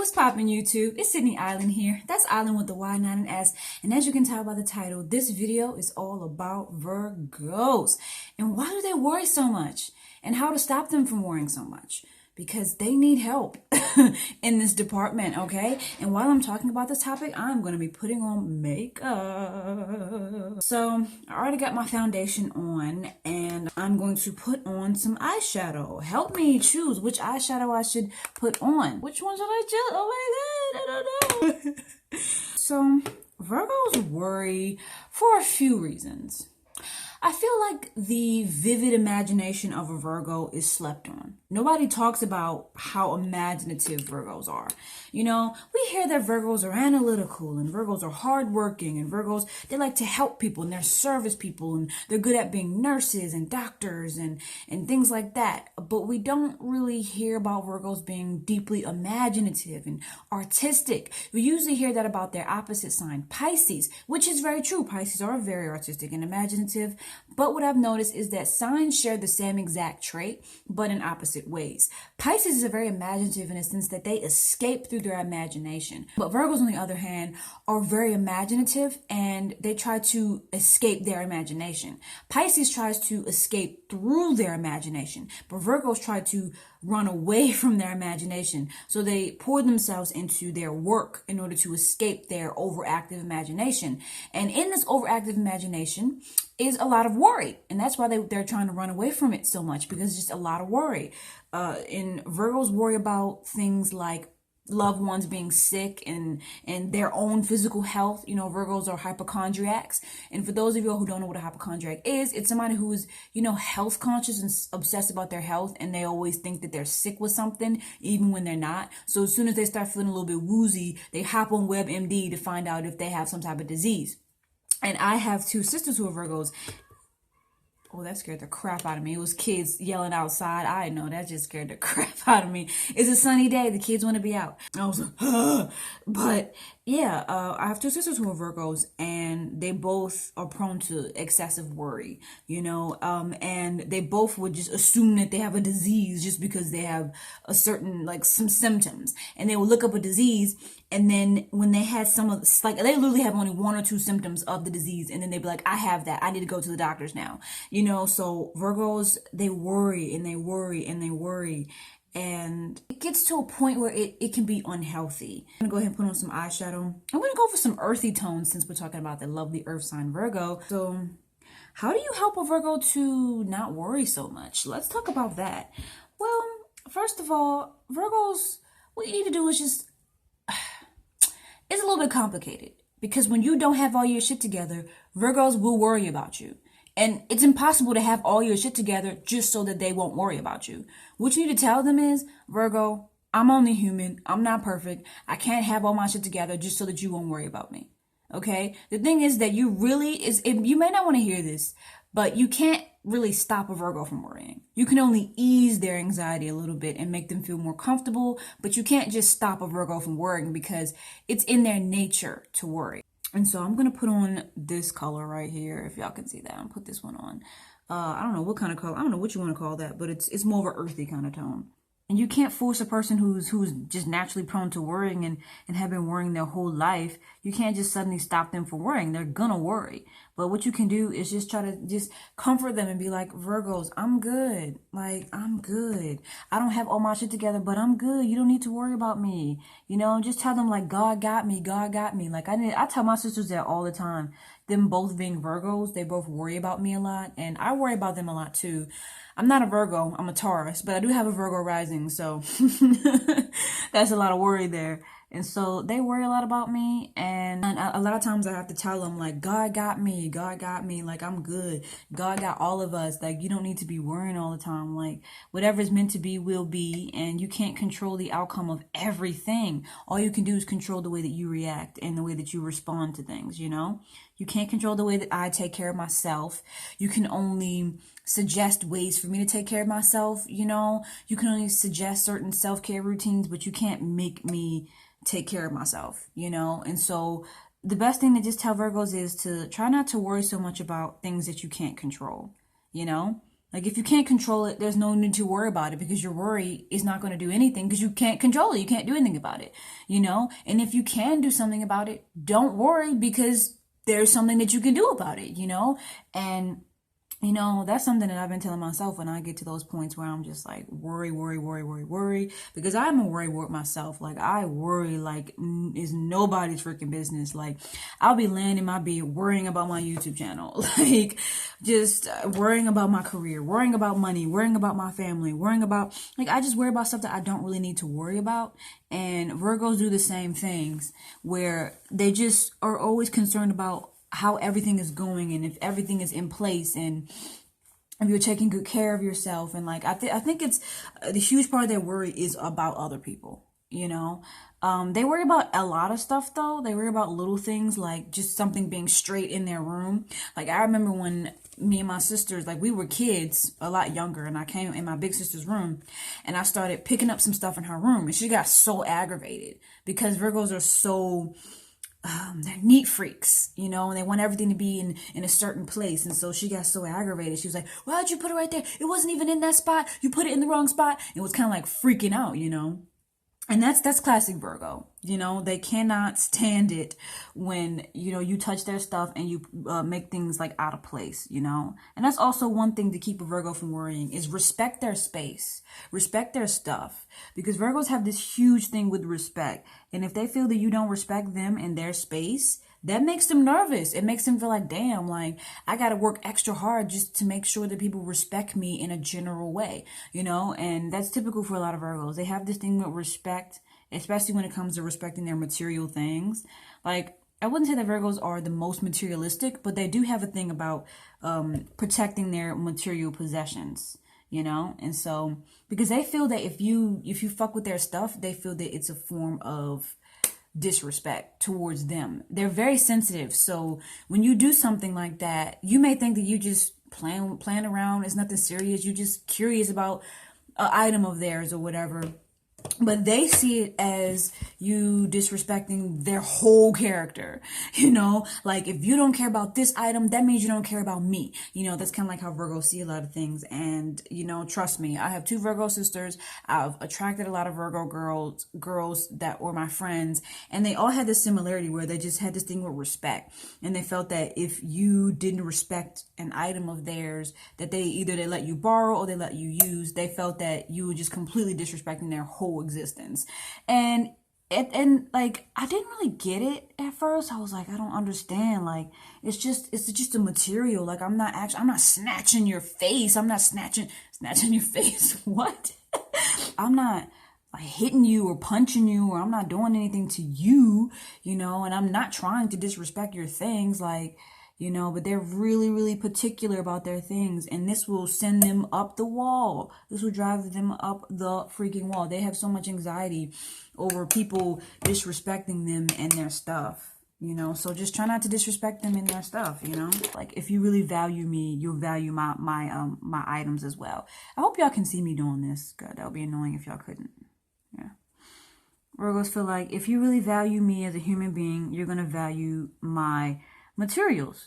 What's poppin' YouTube? It's Sydney Island here. That's Island with the Y, not an S. And as you can tell by the title, this video is all about Virgos. And why do they worry so much? And how to stop them from worrying so much. Because they need help in this department, okay? And while I'm talking about this topic, I'm going to be putting on makeup. So I already got my foundation on, and I'm going to put on some eyeshadow. Help me choose which eyeshadow I should put on. Which one should I choose? Oh my god, I don't know. So Virgos worry for a few reasons. I feel like the vivid imagination of a Virgo is slept on. Nobody talks about how imaginative Virgos are. You know, we hear that Virgos are analytical and Virgos are hardworking and Virgos, they like to help people and they're service people and they're good at being nurses and doctors and things like that. But we don't really hear about Virgos being deeply imaginative and artistic. We usually hear that about their opposite sign, Pisces, which is very true. Pisces are very artistic and imaginative. But what I've noticed is that signs share the same exact trait, but in opposite ways. Pisces is very imaginative in a sense that they escape through their imagination. But Virgos, on the other hand, are very imaginative and they try to escape their imagination. Pisces tries to escape through their imagination, but Virgos try to run away from their imagination. So they pour themselves into their work in order to escape their overactive imagination. And in this overactive imagination is a lot of worry. And that's why they're trying to run away from it so much, because it's just a lot of worry. And Virgos worry about things like loved ones being sick and their own physical health. You know, Virgos are hypochondriacs. And for those of you who don't know what a hypochondriac is, it's somebody who's, you know, health conscious and obsessed about their health. And they always think that they're sick with something, even when they're not. So as soon as they start feeling a little bit woozy, they hop on WebMD to find out if they have some type of disease. And I have two sisters who are Virgos. Oh, that scared the crap out of me. It was kids yelling outside. I know that just scared the crap out of me. It's a sunny day. The kids want to be out. I was like, but yeah, I have two sisters who are Virgos, and they both are prone to excessive worry, you know, and they both would just assume that they have a disease just because they have a certain, like, some symptoms, and they will look up a disease, and then when they had some of the, like, they literally have only one or two symptoms of the disease, and then they'd be like, I have that. I need to go to the doctors now, you know. So Virgos, they worry and they worry and they worry. And it gets to a point where it can be unhealthy. I'm gonna go ahead and put on some eyeshadow. I'm gonna go for some earthy tones since we're talking about the lovely earth sign Virgo. So how do you help a Virgo to not worry so much? Let's talk about that. Well, first of all, Virgos, what you need to do is just, it's a little bit complicated. Because when you don't have all your shit together, Virgos will worry about you. And it's impossible to have all your shit together just so that they won't worry about you. What you need to tell them is, Virgo, I'm only human. I'm not perfect. I can't have all my shit together just so that you won't worry about me. Okay? The thing is that you may not want to hear this, but you can't really stop a Virgo from worrying. You can only ease their anxiety a little bit and make them feel more comfortable, but you can't just stop a Virgo from worrying because it's in their nature to worry. And so I'm going to put on this color right here, if y'all can see that. I'm put this one on. I don't know what kind of color. I don't know what you want to call that, but it's more of an earthy kind of tone. And you can't force a person who's just naturally prone to worrying and have been worrying their whole life. You can't just suddenly stop them from worrying. They're gonna worry. But what you can do is just try to just comfort them and be like, Virgos, I'm good. Like, I'm good. I don't have all my shit together, but I'm good. You don't need to worry about me. You know, just tell them, like, God got me. God got me. Like, I tell my sisters that all the time. Them both being Virgos, they both worry about me a lot. And I worry about them a lot, too. I'm not a Virgo, I'm a Taurus, but I do have a Virgo rising, so that's a lot of worry there. And so they worry a lot about me, and a lot of times I have to tell them, like, God got me, like, I'm good. God got all of us. Like, you don't need to be worrying all the time. Like, whatever's meant to be will be, and you can't control the outcome of everything. All you can do is control the way that you react and the way that you respond to things, you know? You can't control the way that I take care of myself. You can only suggest ways for me to take care of myself, you know? You can only suggest certain self-care routines, but you can't make me take care of myself, you know? And so the best thing to just tell Virgos is to try not to worry so much about things that you can't control, you know? Like, if you can't control it, there's no need to worry about it, because your worry is not going to do anything because you can't control it. You can't do anything about it, you know? And if you can do something about it, don't worry, because there's something that you can do about it, you know? And you know, that's something that I've been telling myself when I get to those points where I'm just like worry, worry, worry, worry, worry. Because I'm a worry wart myself. Like, I worry like is nobody's freaking business. Like, I'll be laying in my bed worrying about my YouTube channel. Like, just worrying about my career, worrying about money, worrying about my family, worrying about, like, I just worry about stuff that I don't really need to worry about. And Virgos do the same things, where they just are always concerned about how everything is going and if everything is in place and if you're taking good care of yourself. And like, I think it's the huge part of their worry is about other people, you know. They worry about a lot of stuff though. They worry about little things, like just something being straight in their room. Like, I remember when me and my sisters, like, we were kids, a lot younger, and I came in my big sister's room and I started picking up some stuff in her room, and she got so aggravated because Virgos are so they're neat freaks, you know, and they want everything to be in a certain place. And so she got so aggravated. She was like, why'd you put it right there? It wasn't even in that spot. You put it in the wrong spot. It was kind of like freaking out, you know. And that's classic Virgo. You know, they cannot stand it when, you know, you touch their stuff and you make things like out of place, you know. And that's also one thing to keep a Virgo from worrying, is respect their space, respect their stuff, because Virgos have this huge thing with respect. And if they feel that you don't respect them and their space, that makes them nervous. It makes them feel like, damn, like, I got to work extra hard just to make sure that people respect me in a general way, you know. And that's typical for a lot of Virgos. They have this thing with respect, especially when it comes to respecting their material things. Like, I wouldn't say that Virgos are the most materialistic, but they do have a thing about protecting their material possessions, you know. And so, because they feel that if you fuck with their stuff, they feel that it's a form of disrespect towards them. They're very sensitive. So when you do something like that, you may think that you just playing around. It's nothing serious. You're just curious about an item of theirs or whatever. But they see it as you disrespecting their whole character, you know? Like, if you don't care about this item, that means you don't care about me. You know, that's kind of like how Virgos see a lot of things. And, you know, trust me, I have 2 Virgo sisters. I've attracted a lot of Virgo girls that were my friends. And they all had this similarity where they just had this thing with respect. And they felt that if you didn't respect an item of theirs, that they let you borrow or they let you use, they felt that you were just completely disrespecting their whole existence. And like, I didn't really get it at first. I was like, I don't understand. Like, it's just a material. Like, I'm not snatching your face. I'm not snatching your face. What? I'm not like hitting you or punching you, or I'm not doing anything to you, you know, and I'm not trying to disrespect your things. Like, you know, but they're really, really particular about their things. And this will send them up the wall. This will drive them up the freaking wall. They have so much anxiety over people disrespecting them and their stuff, you know. So just try not to disrespect them and their stuff, you know. Like, if you really value me, you'll value my items as well. I hope y'all can see me doing this. God, that would be annoying if y'all couldn't. Yeah. Virgos feel like if you really value me as a human being, you're going to value my materials,